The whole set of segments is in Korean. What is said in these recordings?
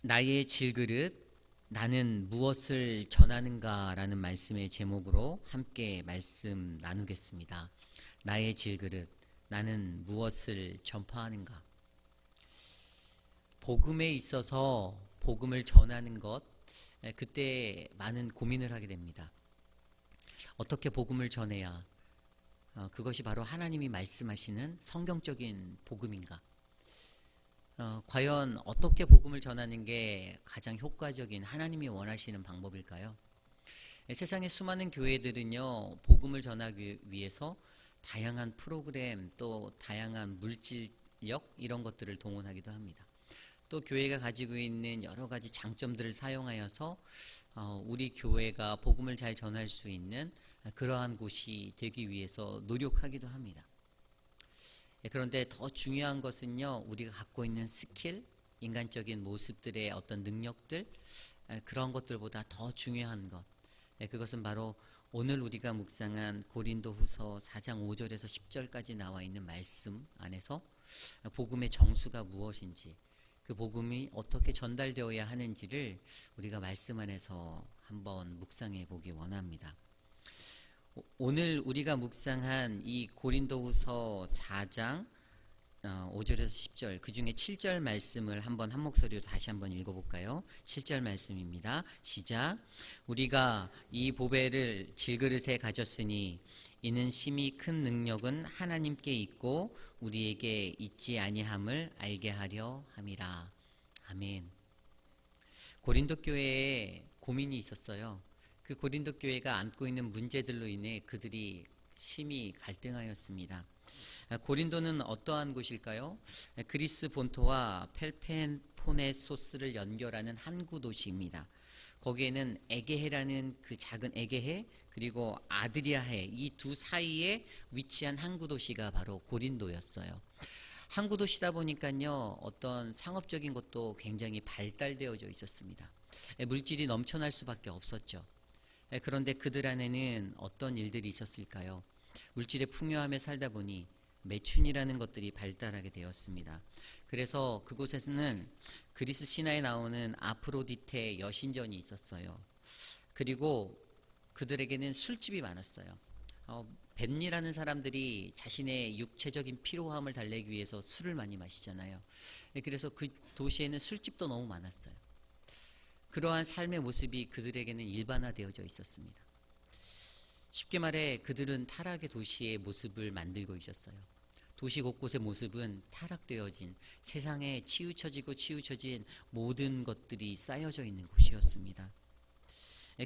나의 질그릇, 나는 무엇을 전하는가 라는 말씀의 제목으로 함께 말씀 나누겠습니다. 나의 질그릇, 나는 무엇을 전파하는가. 복음에 있어서 복음을 전하는 것, 그때 많은 고민을 하게 됩니다. 어떻게 복음을 전해야 그것이 바로 하나님이 말씀하시는 성경적인 복음인가. 과연 어떻게 복음을 전하는 게 가장 효과적인 하나님이 원하시는 방법일까요? 세상의 수많은 교회들은요, 복음을 전하기 위해서 다양한 프로그램 또 다양한 물질력 이런 것들을 동원하기도 합니다. 또 교회가 가지고 있는 여러 가지 장점들을 사용하여서 우리 교회가 복음을 잘 전할 수 있는 그러한 곳이 되기 위해서 노력하기도 합니다. 그런데 더 중요한 것은요, 우리가 갖고 있는 스킬, 인간적인 모습들의 어떤 능력들, 그런 것들보다 더 중요한 것, 그것은 바로 오늘 우리가 묵상한 고린도후서 4장 5절에서 10절까지 나와 있는 말씀 안에서 복음의 정수가 무엇인지, 그 복음이 어떻게 전달되어야 하는지를 우리가 말씀 안에서 한번 묵상해 보기 원합니다. 오늘 우리가 묵상한 이 고린도후서 4장 5절에서 10절, 그 중에 7절 말씀을 한번 한 목소리로 다시 한번 읽어볼까요? 7절 말씀입니다. 시작. 우리가 이 보배를 질그릇에 가졌으니 이는 심히 큰 능력은 하나님께 있고 우리에게 있지 아니함을 알게 하려 함이라. 아멘. 고린도 교회에 고민이 있었어요. 그 고린도 교회가 안고 있는 문제들로 인해 그들이 심히 갈등하였습니다. 고린도는 어떠한 곳일까요? 그리스 본토와 펠펜포네소스를 연결하는 항구 도시입니다. 거기에는 에게해라는 그 작은 에게해, 그리고 아드리아해, 이 두 사이에 위치한 항구 도시가 바로 고린도였어요. 항구 도시다 보니까요, 어떤 상업적인 것도 굉장히 발달되어져 있었습니다. 물질이 넘쳐날 수밖에 없었죠. 그런데 그들 안에는 어떤 일들이 있었을까요? 물질의 풍요함에 살다 보니 매춘이라는 것들이 발달하게 되었습니다. 그래서 그곳에서는 그리스 신화에 나오는 아프로디테 여신전이 있었어요. 그리고 그들에게는 술집이 많았어요. 뱀이라는 사람들이 자신의 육체적인 피로함을 달래기 위해서 술을 많이 마시잖아요. 그래서 그 도시에는 술집도 너무 많았어요. 그러한 삶의 모습이 그들에게는 일반화되어져 있었습니다. 쉽게 말해 그들은 타락의 도시의 모습을 만들고 있었어요. 도시 곳곳의 모습은 타락되어진, 세상에 치우쳐진 모든 것들이 쌓여져 있는 곳이었습니다.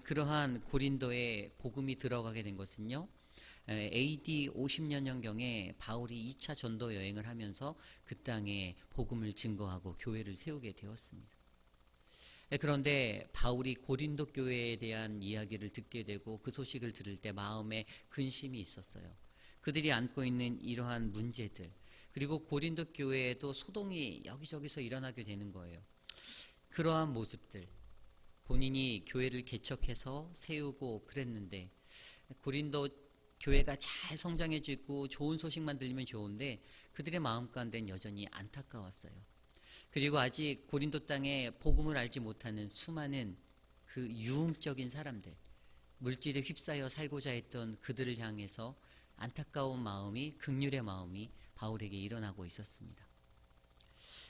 그러한 고린도에 복음이 들어가게 된 것은요, AD 50년경에 바울이 2차 전도 여행을 하면서 그 땅에 복음을 증거하고 교회를 세우게 되었습니다. 그런데 바울이 고린도 교회에 대한 이야기를 듣게 되고 그 소식을 들을 때 마음에 근심이 있었어요. 그들이 안고 있는 이러한 문제들, 그리고 고린도 교회에도 소동이 여기저기서 일어나게 되는 거예요. 그러한 모습들, 본인이 교회를 개척해서 세우고 그랬는데 고린도 교회가 잘 성장해지고 좋은 소식만 들리면 좋은데 그들의 마음 가운데는 여전히 안타까웠어요. 그리고 아직 고린도 땅에 복음을 알지 못하는 수많은 그 유흥적인 사람들, 물질에 휩싸여 살고자 했던 그들을 향해서 안타까운 마음이, 긍휼의 마음이 바울에게 일어나고 있었습니다.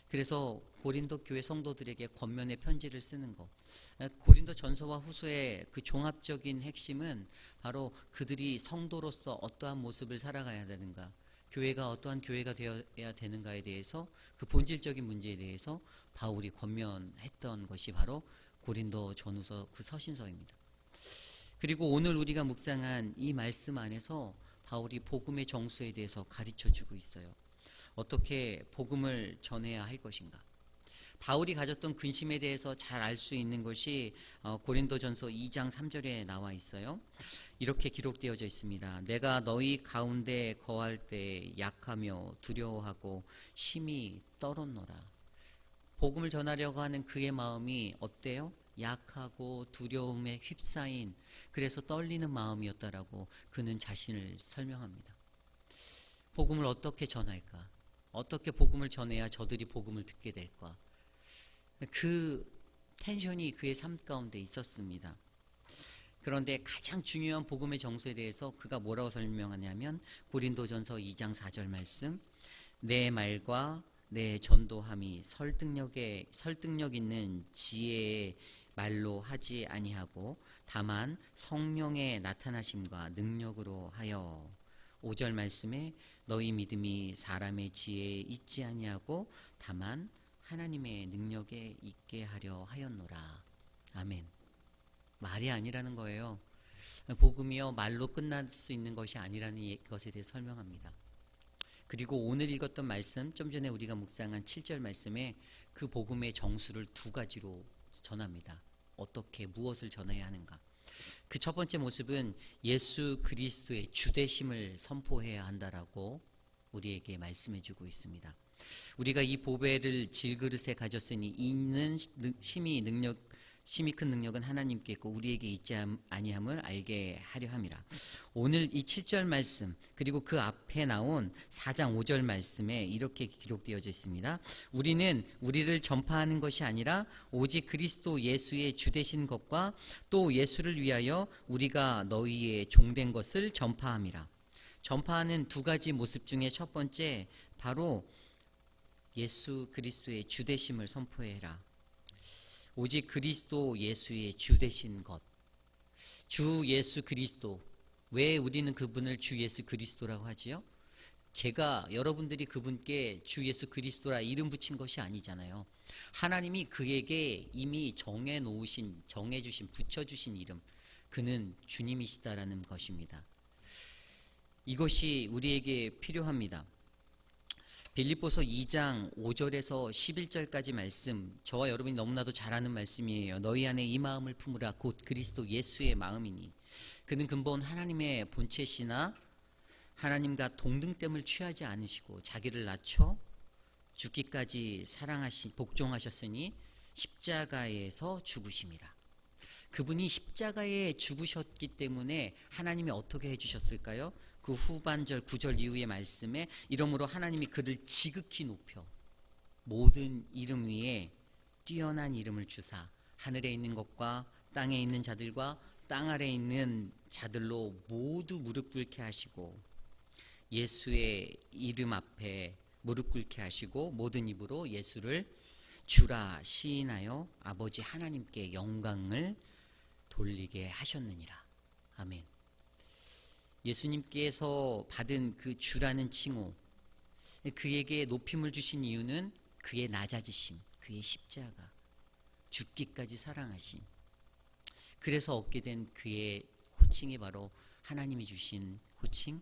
그래서 고린도 교회 성도들에게 권면의 편지를 쓰는 것, 고린도 전서와 후서의 그 종합적인 핵심은 바로 그들이 성도로서 어떠한 모습을 살아가야 되는가, 교회가 어떠한 교회가 되어야 되는가에 대해서, 그 본질적인 문제에 대해서 바울이 권면했던 것이 바로 고린도 전후서 그 서신서입니다. 그리고 오늘 우리가 묵상한 이 말씀 안에서 바울이 복음의 정수에 대해서 가르쳐주고 있어요. 어떻게 복음을 전해야 할 것인가. 바울이 가졌던 근심에 대해서 잘 알 수 있는 것이 고린도전서 2장 3절에 나와 있어요. 이렇게 기록되어져 있습니다. 내가 너희 가운데 거할 때 약하며 두려워하고 심히 떨었노라. 복음을 전하려고 하는 그의 마음이 어때요? 약하고 두려움에 휩싸인, 그래서 떨리는 마음이었다라고 그는 자신을 설명합니다. 복음을 어떻게 전할까? 어떻게 복음을 전해야 저들이 복음을 듣게 될까? 그 텐션이 그의 삶 가운데 있었습니다. 그런데 가장 중요한 복음의 정서에 대해서 그가 뭐라고 설명하냐면 고린도전서 2장 4절 말씀, 내 말과 내 전도함이 설득력 있는 지혜의 말로 하지 아니하고 다만 성령의 나타나심과 능력으로 하여. 5절 말씀에 너희 믿음이 사람의 지혜에 있지 아니하고 다만 하나님의 능력에 있게 하려 하였노라. 아멘. 말이 아니라는 거예요. 복음이요 말로 끝날 수 있는 것이 아니라는 것에 대해 설명합니다. 그리고 오늘 읽었던 말씀, 좀 전에 우리가 묵상한 7절 말씀에 그 복음의 정수를 두 가지로 전합니다. 어떻게 무엇을 전해야 하는가. 그 첫 번째 모습은 예수 그리스도의 주되심을 선포해야 한다라고 우리에게 말씀해 주고 있습니다. 우리가 이 보배를 질그릇에 가졌으니 있는 심히 큰 능력은 하나님께 있고 우리에게 있지 아니함을 알게 하려 함이라. 오늘 이 7절 말씀 그리고 그 앞에 나온 4장 5절 말씀에 이렇게 기록되어져 있습니다. 우리는 우리를 전파하는 것이 아니라 오직 그리스도 예수의 주되신 것과 또 예수를 위하여 우리가 너희의 종된 것을 전파함이라. 전파하는 두 가지 모습 중에 첫 번째 바로 예수 그리스도의 주되심을 선포해라. 오직 그리스도 예수의 주되신 것, 주 예수 그리스도. 왜 우리는 그분을 주 예수 그리스도라고 하지요? 제가 여러분들이 그분께 주 예수 그리스도라 이름 붙인 것이 아니잖아요. 하나님이 그에게 이미 정해주신 붙여주신 이름, 그는 주님이시다라는 것입니다. 이것이 우리에게 필요합니다. 빌립보서 2장 5절에서 11절까지 말씀, 저와 여러분이 너무나도 잘 아는 말씀이에요. 너희 안에 이 마음을 품으라 곧 그리스도 예수의 마음이니 그는 근본 하나님의 본체시나 하나님과 동등됨을 취하지 않으시고 자기를 낮춰 죽기까지 복종하셨으니 십자가에서 죽으심이라. 그분이 십자가에 죽으셨기 때문에 하나님이 어떻게 해주셨을까요? 그 후반절 9절 이후의 말씀에 이러므로 하나님이 그를 지극히 높여 모든 이름 위에 뛰어난 이름을 주사 하늘에 있는 것과 땅에 있는 자들과 땅 아래에 있는 자들로 모두 무릎 꿇게 하시고 예수의 이름 앞에 무릎 꿇게 하시고 모든 입으로 예수를 주라 시인하여 아버지 하나님께 영광을 돌리게 하셨느니라. 아멘. 예수님께서 받은 그 주라는 칭호, 그에게 높임을 주신 이유는 그의 낮아지심, 그의 십자가, 죽기까지 사랑하심. 그래서 얻게 된 그의 호칭이 바로 하나님이 주신 호칭,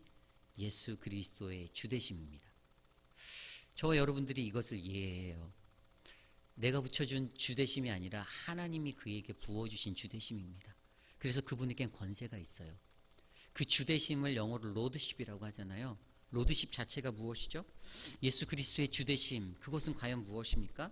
예수 그리스도의 주되심입니다. 저와 여러분들이 이것을 이해해요. 내가 붙여준 주되심이 아니라 하나님이 그에게 부어주신 주되심입니다. 그래서 그분에겐 권세가 있어요. 그 주되심을 영어로 로드십이라고 하잖아요. 로드십 자체가 무엇이죠? 예수 그리스도의 주되심, 그것은 과연 무엇입니까?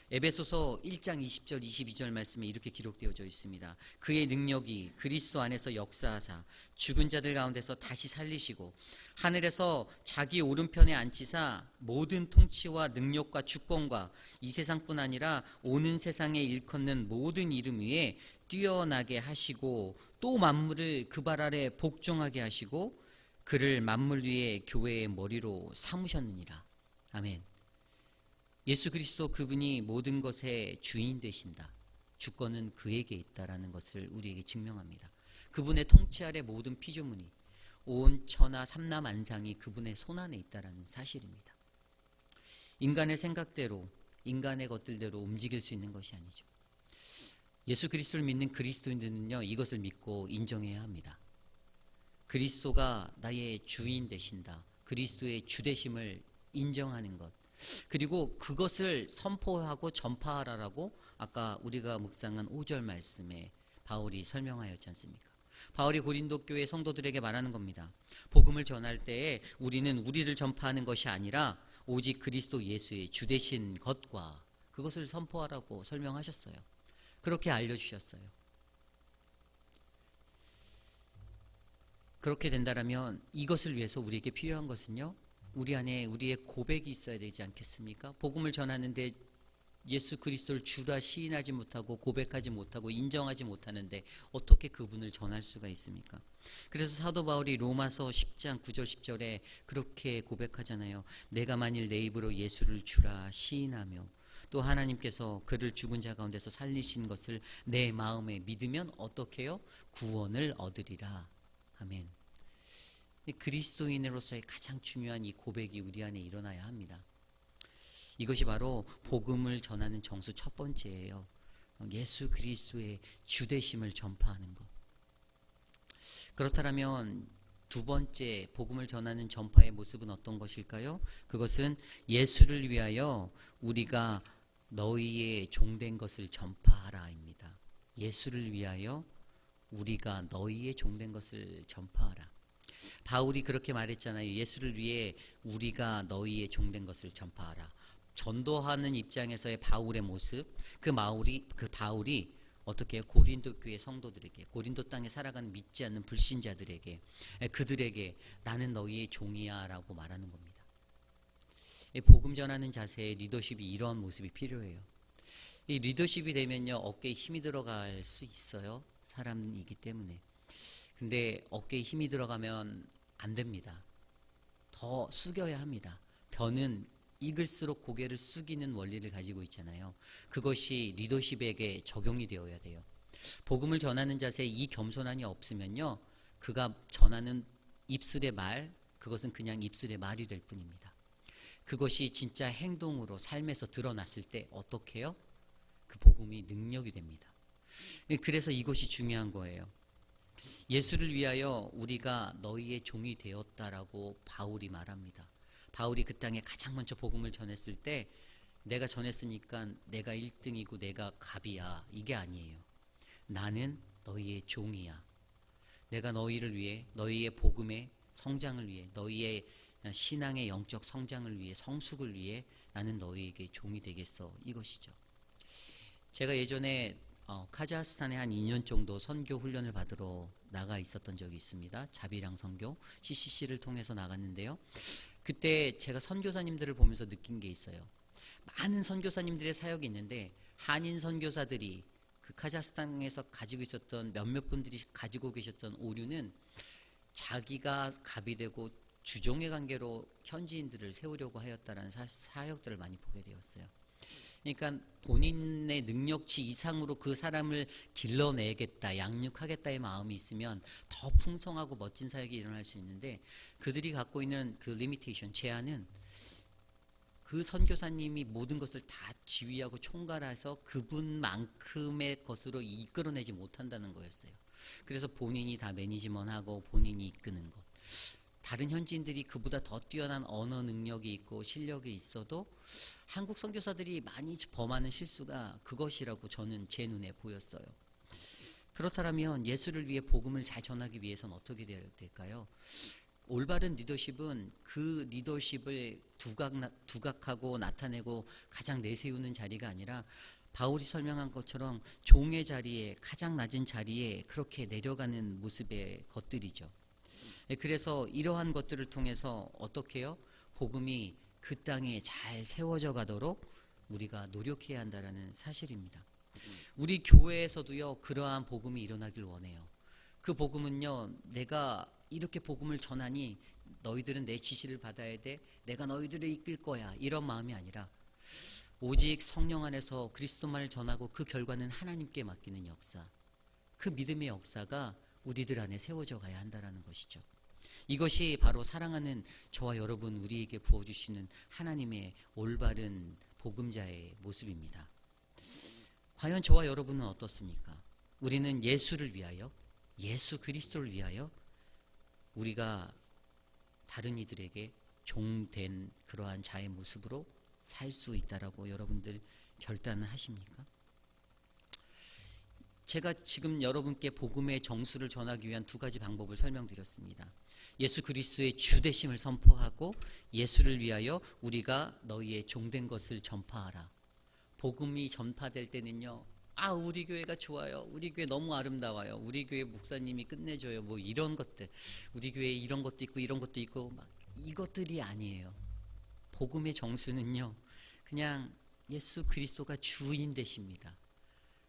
에베소서 1장 20절 22절 말씀에 이렇게 기록되어져 있습니다. 그의 능력이 그리스도 안에서 역사하사 죽은 자들 가운데서 다시 살리시고 하늘에서 자기 오른편에 앉히사 모든 통치와 능력과 주권과 이 세상뿐 아니라 오는 세상에 일컫는 모든 이름 위에 뛰어나게 하시고 또 만물을 그 발 아래 복종하게 하시고 그를 만물 위에 교회의 머리로 삼으셨느니라. 아멘. 예수 그리스도 그분이 모든 것의 주인 되신다. 주권은 그에게 있다라는 것을 우리에게 증명합니다. 그분의 통치 아래 모든 피조물이 온 천하 삼라만상이 그분의 손안에 있다라는 사실입니다. 인간의 생각대로 인간의 것들대로 움직일 수 있는 것이 아니죠. 예수 그리스도를 믿는 그리스도인들은요 이것을 믿고 인정해야 합니다. 그리스도가 나의 주인 되신다. 그리스도의 주되심을 인정하는 것. 그리고 그것을 선포하고 전파하라라고 아까 우리가 묵상한 5절 말씀에 바울이 설명하였지 않습니까? 바울이 고린도 교회 성도들에게 말하는 겁니다. 복음을 전할 때에 우리는 우리를 전파하는 것이 아니라 오직 그리스도 예수의 주되신 것과 그것을 선포하라고 설명하셨어요. 그렇게 알려주셨어요. 그렇게 된다면 이것을 위해서 우리에게 필요한 것은요, 우리 안에 우리의 고백이 있어야 되지 않겠습니까? 복음을 전하는데 예수 그리스도를 주라 시인하지 못하고 고백하지 못하고 인정하지 못하는데 어떻게 그분을 전할 수가 있습니까? 그래서 사도 바울이 로마서 10장 9절 10절에 그렇게 고백하잖아요. 내가 만일 내 입으로 예수를 주라 시인하며 또 하나님께서 그를 죽은 자 가운데서 살리신 것을 내 마음에 믿으면 어떻게 해요? 구원을 얻으리라. 아멘. 그리스도인으로서의 가장 중요한 이 고백이 우리 안에 일어나야 합니다. 이것이 바로 복음을 전하는 정수 첫 번째예요. 예수 그리스도의 주되심을 전파하는 것. 그렇다면 두 번째 복음을 전하는 전파의 모습은 어떤 것일까요? 그것은 예수를 위하여 우리가 너희의 종된 것을 전파하라입니다. 예수를 위하여 우리가 너희의 종된 것을 전파하라. 바울이 그렇게 말했잖아요. 예수를 위해 우리가 너희의 종된 것을 전파하라. 전도하는 입장에서의 바울의 모습, 그 바울이 어떻게 고린도 교회 성도들에게, 고린도 땅에 살아가는 믿지 않는 불신자들에게, 그들에게 나는 너희의 종이야 라고 말하는 겁니다. 복음 전하는 자세의 리더십이 이런 모습이 필요해요. 이 리더십이 되면요, 어깨에 힘이 들어갈 수 있어요. 사람이기 때문에. 근데 어깨에 힘이 들어가면 안 됩니다. 더 숙여야 합니다. 벼는 익을수록 고개를 숙이는 원리를 가지고 있잖아요. 그것이 리더십에게 적용이 되어야 돼요. 복음을 전하는 자세에 이 겸손함이 없으면요, 그가 전하는 입술의 말, 그것은 그냥 입술의 말이 될 뿐입니다. 그것이 진짜 행동으로 삶에서 드러났을 때 어떻게 해요? 그 복음이 능력이 됩니다. 그래서 이것이 중요한 거예요. 예수를 위하여 우리가 너희의 종이 되었다라고 바울이 말합니다. 바울이 그 땅에 가장 먼저 복음을 전했을 때 내가 전했으니까 내가 1등이고 내가 갑이야, 이게 아니에요. 나는 너희의 종이야. 내가 너희를 위해, 너희의 복음의 성장을 위해, 너희의 신앙의 영적 성장을 위해, 성숙을 위해 나는 너희에게 종이 되겠어, 이것이죠. 제가 예전에 카자흐스탄에 한 2년 정도 선교 훈련을 받으러 나가 있었던 적이 있습니다. 자비랑 선교 CCC를 통해서 나갔는데요. 그때 제가 선교사님들을 보면서 느낀 게 있어요. 많은 선교사님들의 사역이 있는데 한인 선교사들이 그 카자흐스탄에서 가지고 있었던 몇몇 분들이 가지고 계셨던 오류는 자기가 갑이 되고 주종의 관계로 현지인들을 세우려고 하였다라는 사역들을 많이 보게 되었어요. 그러니까 본인의 능력치 이상으로 그 사람을 길러내겠다, 양육하겠다의 마음이 있으면 더 풍성하고 멋진 사역이 일어날 수 있는데, 그들이 갖고 있는 그 리미테이션, 제한은 그 선교사님이 모든 것을 다 지휘하고 총괄해서 그분만큼의 것으로 이끌어내지 못한다는 거였어요. 그래서 본인이 다 매니지먼트하고 본인이 이끄는 것. 다른 현지인들이 그보다 더 뛰어난 언어 능력이 있고 실력이 있어도 한국 선교사들이 많이 범하는 실수가 그것이라고 저는 제 눈에 보였어요. 그렇다면 예수를 위해 복음을 잘 전하기 위해서는 어떻게 될까요? 올바른 리더십은 그 리더십을 두각하고 나타내고 가장 내세우는 자리가 아니라 바울이 설명한 것처럼 종의 자리에, 가장 낮은 자리에 그렇게 내려가는 모습의 것들이죠. 그래서 이러한 것들을 통해서 어떻게 해요? 복음이 그 땅에 잘 세워져 가도록 우리가 노력해야 한다는 사실입니다. 우리 교회에서도요, 그러한 복음이 일어나길 원해요. 그 복음은요, 내가 이렇게 복음을 전하니 너희들은 내 지시를 받아야 돼, 내가 너희들을 이끌 거야, 이런 마음이 아니라 오직 성령 안에서 그리스도만을 전하고 그 결과는 하나님께 맡기는 역사, 그 믿음의 역사가 우리들 안에 세워져 가야 한다는 것이죠. 이것이 바로 사랑하는 저와 여러분, 우리에게 부어주시는 하나님의 올바른 복음자의 모습입니다. 과연 저와 여러분은 어떻습니까? 우리는 예수를 위하여, 예수 그리스도를 위하여 우리가 다른 이들에게 종된 그러한 자의 모습으로 살 수 있다라고 여러분들 결단을 하십니까? 제가 지금 여러분께 복음의 정수를 전하기 위한 두 가지 방법을 설명드렸습니다. 예수 그리스도의 주되심을 선포하고 예수를 위하여 우리가 너희의 종된 것을 전파하라. 복음이 전파될 때는요, 우리 교회가 좋아요, 우리 교회 너무 아름다워요, 우리 교회 목사님이 끝내줘요, 뭐 이런 것들, 우리 교회에 이런 것도 있고 이런 것도 있고 막 이것들이 아니에요. 복음의 정수는요, 그냥 예수 그리스도가 주인 되십니다.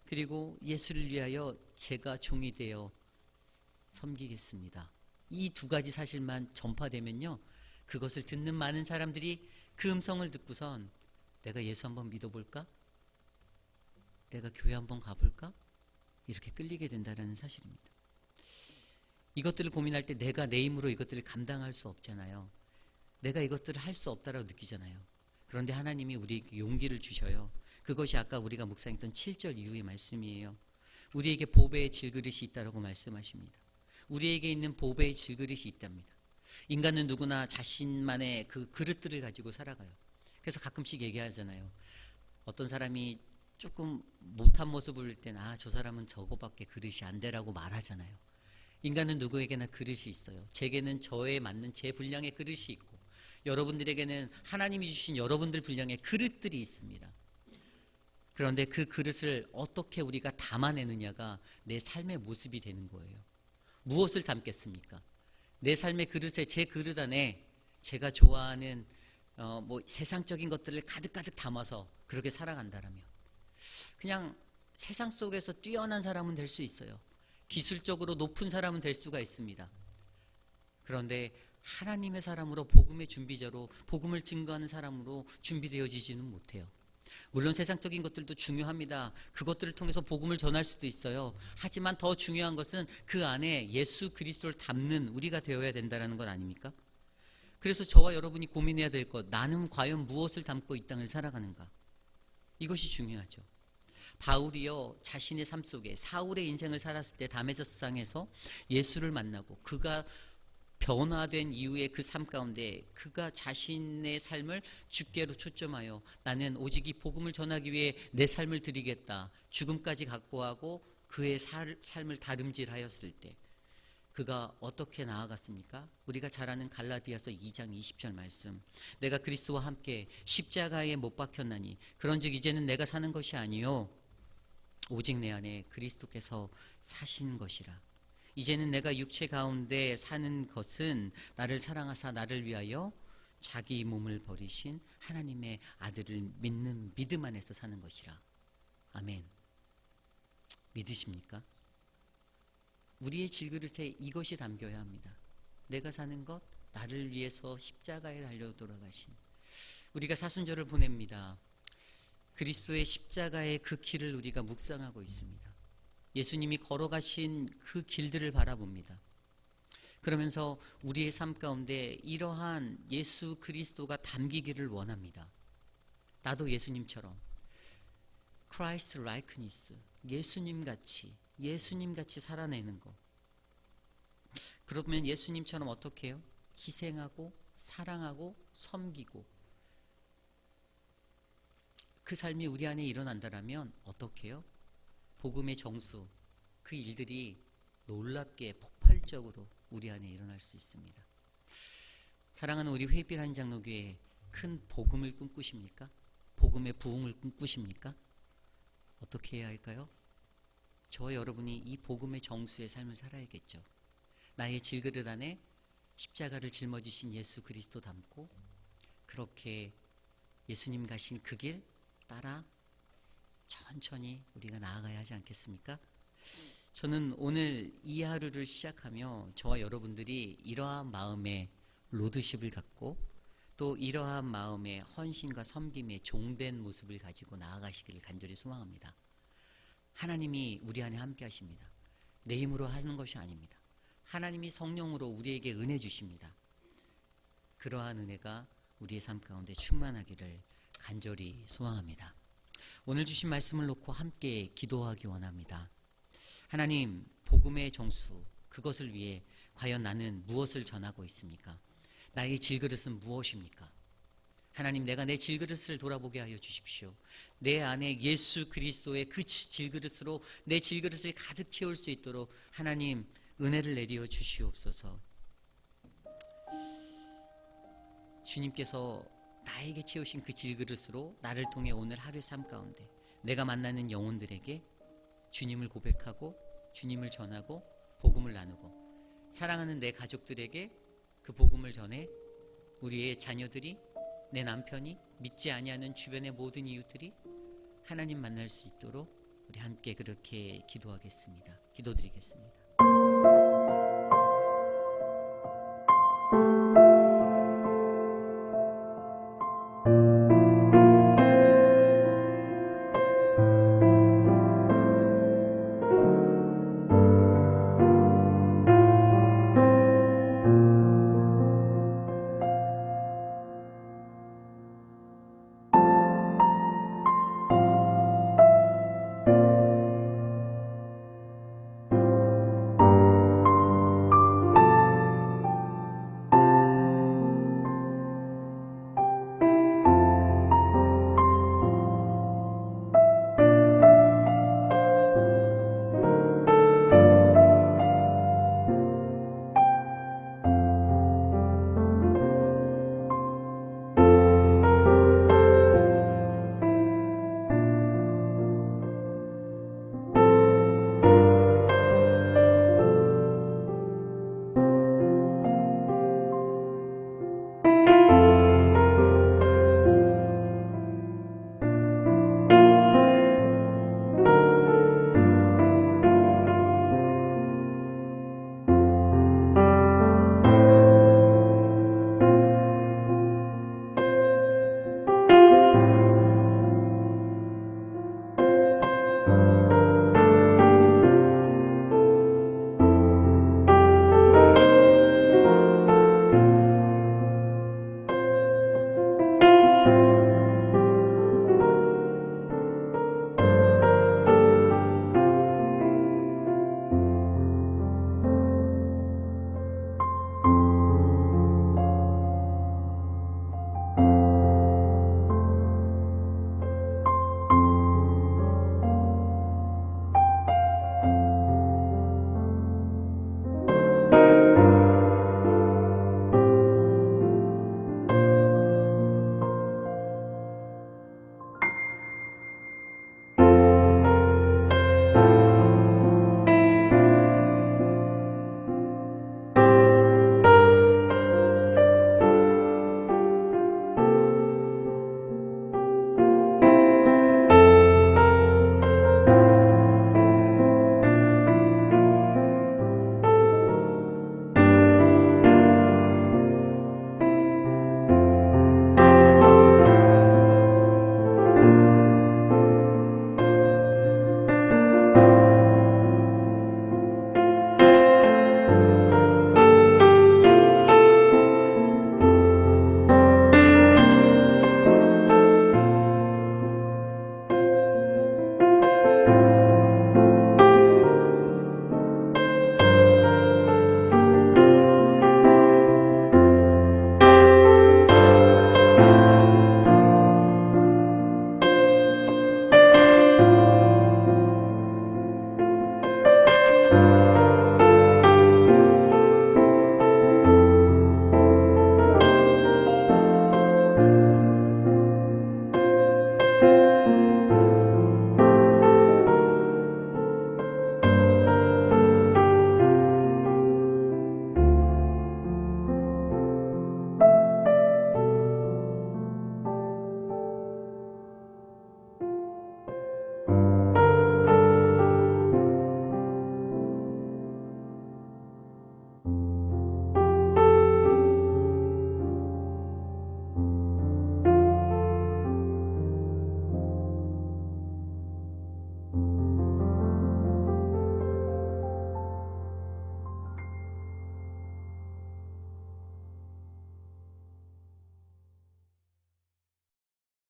그리고 예수를 위하여 제가 종이 되어 섬기겠습니다. 이 두 가지 사실만 전파되면요, 그것을 듣는 많은 사람들이 그 음성을 듣고선 내가 예수 한번 믿어볼까? 내가 교회 한번 가볼까? 이렇게 끌리게 된다는 사실입니다. 이것들을 고민할 때 내가 내 힘으로 이것들을 감당할 수 없잖아요. 내가 이것들을 할 수 없다라고 느끼잖아요. 그런데 하나님이 우리에게 용기를 주셔요. 그것이 아까 우리가 묵상했던 7절 이후의 말씀이에요. 우리에게 보배의 질그릇이 있다라고 말씀하십니다. 우리에게 있는 보배의 질그릇이 있답니다. 인간은 누구나 자신만의 그 그릇들을 가지고 살아가요. 그래서 가끔씩 얘기하잖아요. 어떤 사람이 조금 못한 모습을 볼 때는 저 사람은 저거밖에 그릇이 안 되라고 말하잖아요. 인간은 누구에게나 그릇이 있어요. 제게는 저에 맞는 제 분량의 그릇이 있고, 여러분들에게는 하나님이 주신 여러분들 분량의 그릇들이 있습니다. 그런데 그 그릇을 어떻게 우리가 담아내느냐가 내 삶의 모습이 되는 거예요. 무엇을 담겠습니까? 내 삶의 그릇에, 제 그릇 안에 제가 좋아하는 세상적인 것들을 가득가득 담아서 그렇게 살아간다라면 그냥 세상 속에서 뛰어난 사람은 될 수 있어요. 기술적으로 높은 사람은 될 수가 있습니다. 그런데 하나님의 사람으로, 복음의 준비자로, 복음을 증거하는 사람으로 준비되어지지는 못해요. 물론 세상적인 것들도 중요합니다. 그것들을 통해서 복음을 전할 수도 있어요. 하지만 더 중요한 것은 그 안에 예수 그리스도를 담는 우리가 되어야 된다는 것 아닙니까? 그래서 저와 여러분이 고민해야 될 것, 나는 과연 무엇을 담고 이 땅을 살아가는가? 이것이 중요하죠. 바울이요, 자신의 삶 속에 사울의 인생을 살았을 때 다메섹상에서 예수를 만나고 그가 변화된 이후의 그 삶 가운데 그가 자신의 삶을 주께로 초점하여 나는 오직 이 복음을 전하기 위해 내 삶을 드리겠다, 죽음까지 각고하고 그의 삶을 다름질하였을 때 그가 어떻게 나아갔습니까? 우리가 잘 아는 갈라디아서 2장 20절 말씀, 내가 그리스도와 함께 십자가에 못 박혔나니 그런즉 이제는 내가 사는 것이 아니요 오직 내 안에 그리스도께서 사신 것이라. 이제는 내가 육체 가운데 사는 것은 나를 사랑하사 나를 위하여 자기 몸을 버리신 하나님의 아들을 믿는 믿음 안에서 사는 것이라. 아멘. 믿으십니까? 우리의 질그릇에 이것이 담겨야 합니다. 내가 사는 것, 나를 위해서 십자가에 달려 돌아가신, 우리가 사순절을 보냅니다. 그리스도의 십자가의 그 길을 우리가 묵상하고 있습니다. 예수님이 걸어가신 그 길들을 바라봅니다. 그러면서 우리의 삶 가운데 이러한 예수 그리스도가 담기기를 원합니다. 나도 예수님처럼 Christ likeness, 예수님같이 살아내는 것. 그러면 예수님처럼 어떻게 해요? 희생하고 사랑하고 섬기고, 그 삶이 우리 안에 일어난다면 어떻게 해요? 복음의 정수, 그 일들이 놀랍게 폭발적으로 우리 안에 일어날 수 있습니다. 사랑하는 우리 회빛 한장로교회, 큰 복음을 꿈꾸십니까? 복음의 부흥을 꿈꾸십니까? 어떻게 해야 할까요? 저와 여러분이 이 복음의 정수의 삶을 살아야겠죠. 나의 질그릇 안에 십자가를 짊어지신 예수 그리스도 담고 그렇게 예수님 가신 그 길 따라 천천히 우리가 나아가야 하지 않겠습니까? 저는 오늘 이 하루를 시작하며 저와 여러분들이 이러한 마음의 로드십을 갖고 또 이러한 마음의 헌신과 섬김의 종된 모습을 가지고 나아가시기를 간절히 소망합니다. 하나님이 우리 안에 함께 하십니다. 내 힘으로 하는 것이 아닙니다. 하나님이 성령으로 우리에게 은혜 주십니다. 그러한 은혜가 우리의 삶 가운데 충만하기를 간절히 소망합니다. 오늘 주신 말씀을 놓고 함께 기도하기 원합니다. 하나님, 복음의 정수, 그것을 위해 과연 나는 무엇을 전하고 있습니까? 나의 질그릇은 무엇입니까? 하나님, 내가 내 질그릇을 돌아보게 하여 주십시오. 내 안에 예수 그리스도의 그 질그릇으로 내 질그릇을 가득 채울 수 있도록 하나님 은혜를 내려 주시옵소서. 주님께서 나에게 채우신 그 질그릇으로 나를 통해 오늘 하루의 삶 가운데 내가 만나는 영혼들에게 주님을 고백하고 주님을 전하고 복음을 나누고, 사랑하는 내 가족들에게 그 복음을 전해 우리의 자녀들이 내 남편이, 믿지 아니하는 주변의 모든 이웃들이 하나님 만날 수 있도록 우리 함께 그렇게 기도하겠습니다. 기도드리겠습니다.